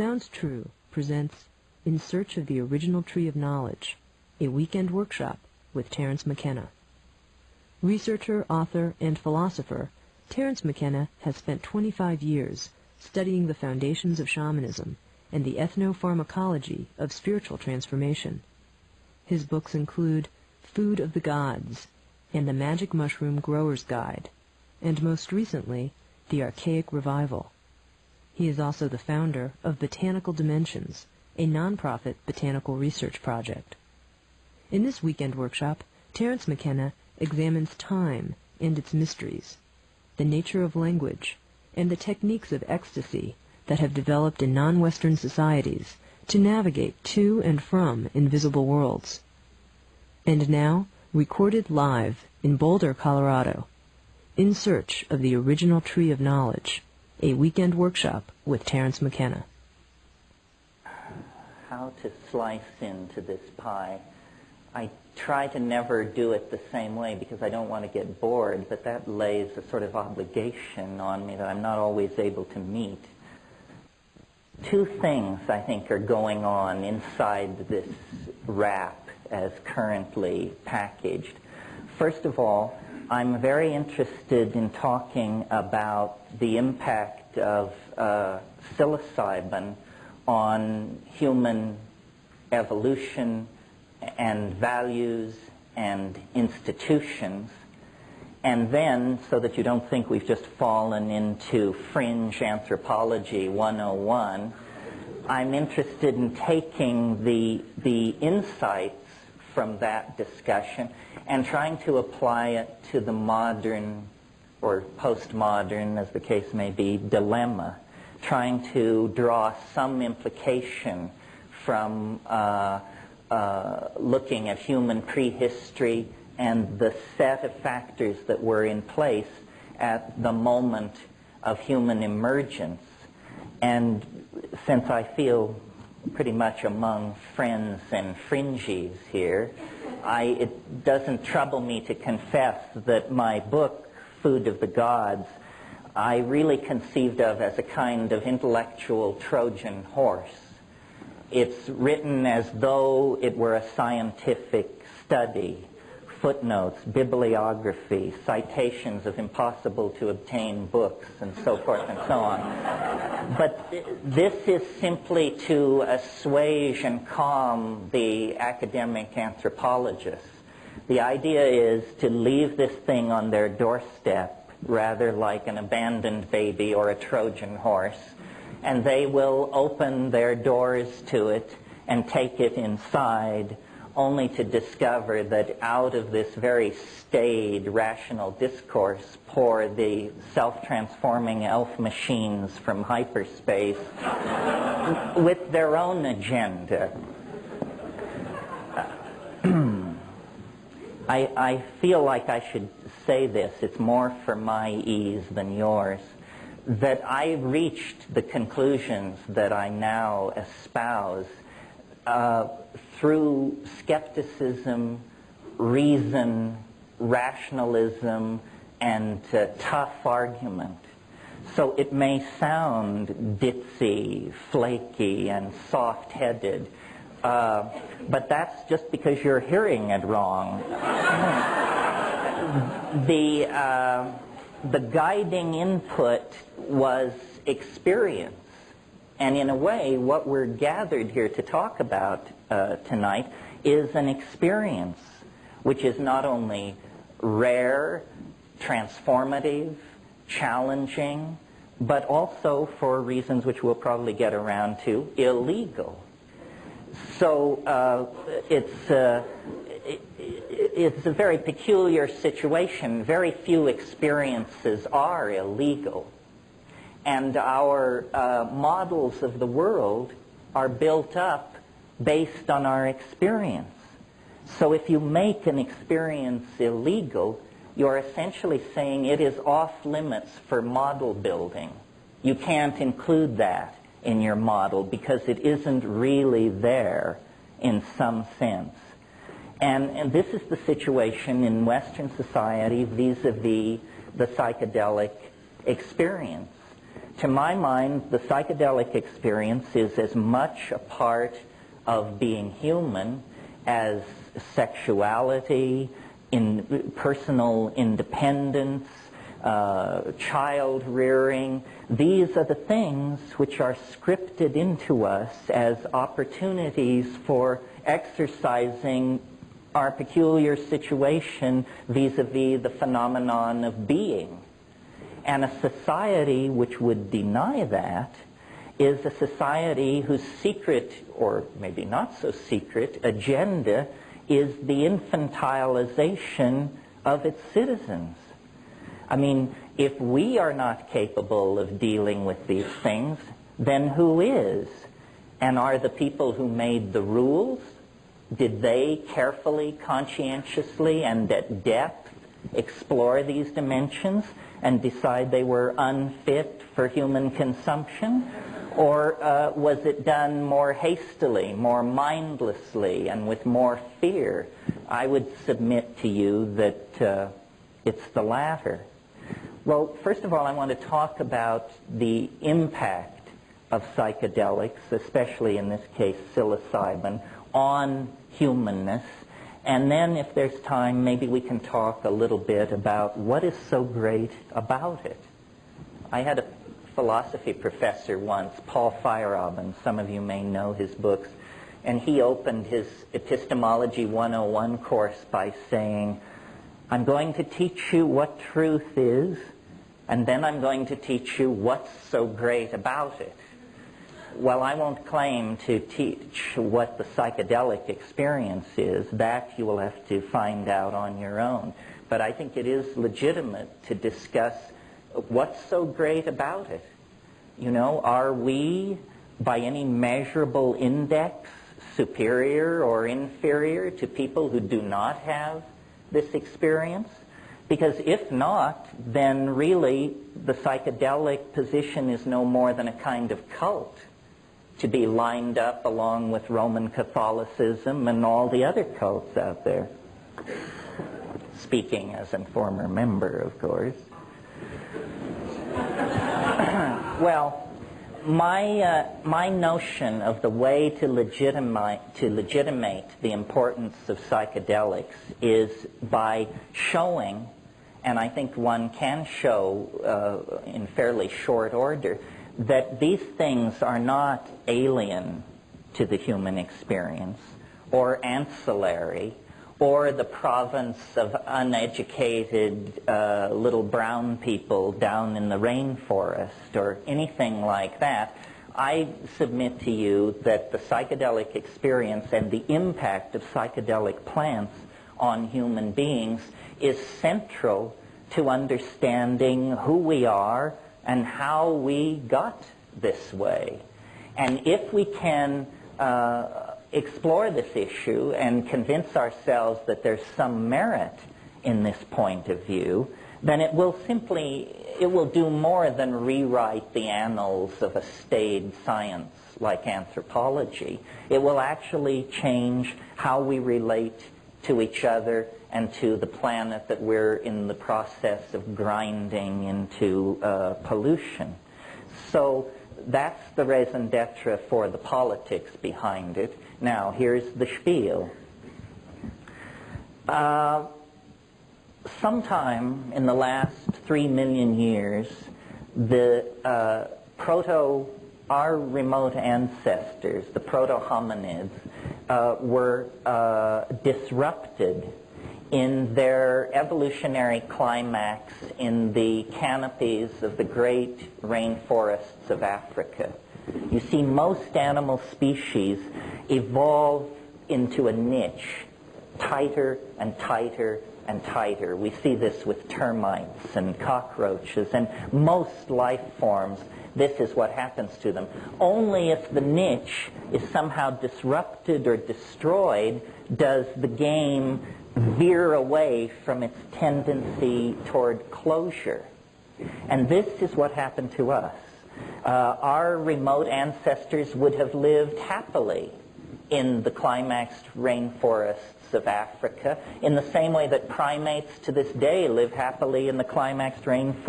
Sounds True presents In Search of the Original Tree of Knowledge, a weekend workshop with Terence McKenna. Researcher, author, and philosopher, Terence McKenna has spent 25 years studying the foundations of shamanism and the ethnopharmacology of spiritual transformation. His books include Food of the Gods and The Magic Mushroom Grower's Guide, and most recently, The Archaic Revival. He is also the founder of Botanical Dimensions, a nonprofit botanical research project. In this weekend workshop, Terence McKenna examines time and its mysteries, the nature of language, and the techniques of ecstasy that have developed in non-Western societies to navigate to and from invisible worlds. And now, recorded live in Boulder, Colorado, In Search of the Original Tree of Knowledge, a weekend workshop with Terence McKenna. How to slice into this pie. I try to never do it the same way because I don't want to get bored, but that lays a sort of obligation on me that I'm not always able to meet. Two things, I think, are going on inside this wrap as currently packaged. First of all, I'm very interested in talking about the impact of psilocybin on human evolution and values and institutions. And then, so that you don't think we've just fallen into fringe anthropology 101, I'm interested in taking the insights from that discussion and trying to apply it to the modern or postmodern, as the case may be, dilemma, trying to draw some implication from looking at human prehistory and the set of factors that were in place at the moment of human emergence. And since I feel pretty much among friends and fringies here, it doesn't trouble me to confess that my book, Food of the Gods, I really conceived of as a kind of intellectual Trojan horse. It's written as though it were a scientific study, footnotes, bibliography, citations of impossible-to-obtain books, and so forth and so on. But this is simply to assuage and calm the academic anthropologists. The idea is to leave this thing on their doorstep, rather like an abandoned baby or a Trojan horse, and they will open their doors to it and take it inside, only to discover that out of this very staid, rational discourse pour the self-transforming elf machines from hyperspace with their own agenda. I feel like I should say this, it's more for my ease than yours, that I reached the conclusions that I now espouse through skepticism, reason, rationalism, and tough argument. So it may sound ditzy, flaky, and soft-headed, but that's just because you're hearing it wrong. The guiding input was experience. And in a way, what we're gathered here to talk about tonight is an experience which is not only rare, transformative, challenging, but also, for reasons which we'll probably get around to, illegal. So it's a very peculiar situation. Very few experiences are illegal. And our models of the world are built up based on our experience. So if you make an experience illegal, you're essentially saying it is off limits for model building. You can't include that in your model because it isn't really there in some sense. And this is the situation in Western society vis-a-vis the psychedelic experience. to my mind, the psychedelic experience is as much a part of being human as sexuality, personal independence, child rearing. These are the things which are scripted into us as opportunities for exercising our peculiar situation vis-a-vis the phenomenon of being. And a society which would deny that is a society whose secret, or maybe not so secret, agenda is the infantilization of its citizens. I mean, if we are not capable of dealing with these things, then who is? And are the people who made the rules, did they carefully, conscientiously, and at depth explore these dimensions and decide they were unfit for human consumption? Or was it done more hastily, more mindlessly, and with more fear? I would submit to you that it's the latter. Well, first of all, I want to talk about the impact of psychedelics, especially in this case psilocybin, on humanness. And then, if there's time, maybe we can talk a little bit about what is so great about it. I had a philosophy professor once, Paul Feyerabend. Some of you may know his books. And he opened his Epistemology 101 course by saying, I'm going to teach you what truth is, and then I'm going to teach you what's so great about it. Well, I won't claim to teach what the psychedelic experience is. That you will have to find out on your own. But I think it is legitimate to discuss what's so great about it. You know, are we, by any measurable index, superior or inferior to people who do not have this experience? Because if not, then really the psychedelic position is no more than a kind of cult to be lined up along with Roman Catholicism and all the other cults out there. Speaking as a former member, of course. Well, my notion of the way to legitimate the importance of psychedelics is by showing, and I think one can show in fairly short order, that these things are not alien to the human experience or ancillary or the province of uneducated little brown people down in the rainforest or anything like that. I submit to you that the psychedelic experience and the impact of psychedelic plants on human beings is central to understanding who we are and how we got this way. And if we can explore this issue and convince ourselves that there's some merit in this point of view, then it will do more than rewrite the annals of a staid science like anthropology. It will actually change how we relate to each other and to the planet that we're in the process of grinding into pollution. So that's the raison d'etre for the politics behind it. Now, here's the spiel. Sometime in the last 3 million years, our remote ancestors, the proto-hominids, were disrupted in their evolutionary climax in the canopies of the great rainforests of Africa. You see, most animal species evolve into a niche, tighter and tighter and tighter. We see this with termites and cockroaches and most life forms. This is what happens to them. Only if the niche is somehow disrupted or destroyed does the game veer away from its tendency toward closure. And this is what happened to us. Our remote ancestors would have lived happily in the climaxed rainforests of Africa, in the same way that primates to this day live happily in the climaxed rainforests